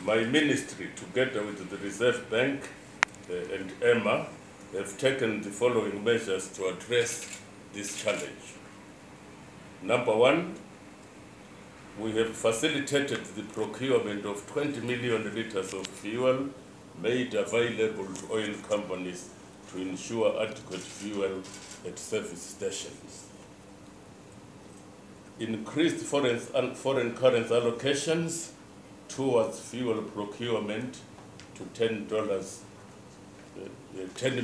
My ministry, together with the Reserve Bank and EMA, have taken the following measures to address this challenge. Number one, we have facilitated the procurement of 20 million litres of fuel made available to oil companies to ensure adequate fuel at service stations. Increased foreign currency allocations towards fuel procurement to $10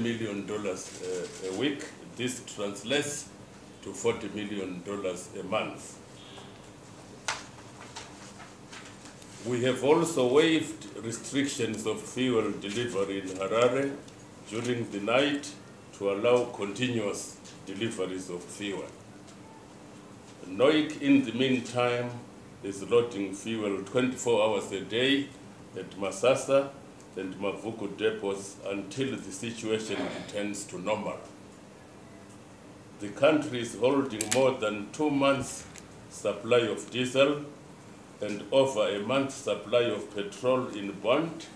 million a week. This translates to $40 million a month. We have also waived restrictions of fuel delivery in Harare during the night to allow continuous deliveries of fuel. NOIC, in the meantime, is loading fuel 24 hours a day at Masasa and Mavuku depots until the situation returns to normal. The country is holding more than 2 months' supply of diesel and over a month's supply of petrol in bond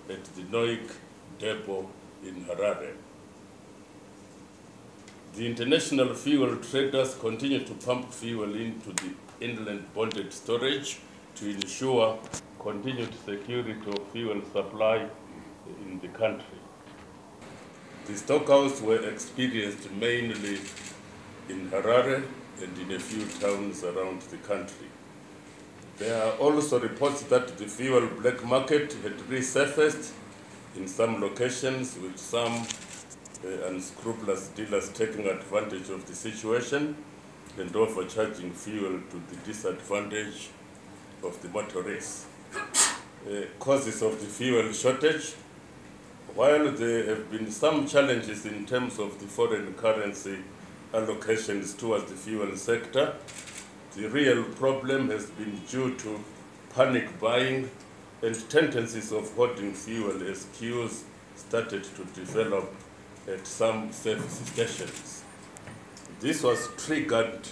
at the NOIC depot in Harare. The international fuel traders continue to pump fuel into the inland bonded storage to ensure continued security of fuel supply in the country. The stockouts were experienced mainly in Harare and in a few towns around the country. There are also reports that the fuel black market had resurfaced in some locations, with some unscrupulous dealers taking advantage of the situation and overcharging fuel to the disadvantage of the motorists. Causes of the fuel shortage. While there have been some challenges in terms of the foreign currency allocations towards the fuel sector, the real problem has been due to panic buying and tendencies of hoarding fuel as queues started to develop at some service stations. This was triggered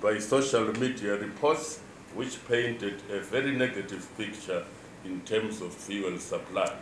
by social media reports which painted a very negative picture in terms of fuel supply.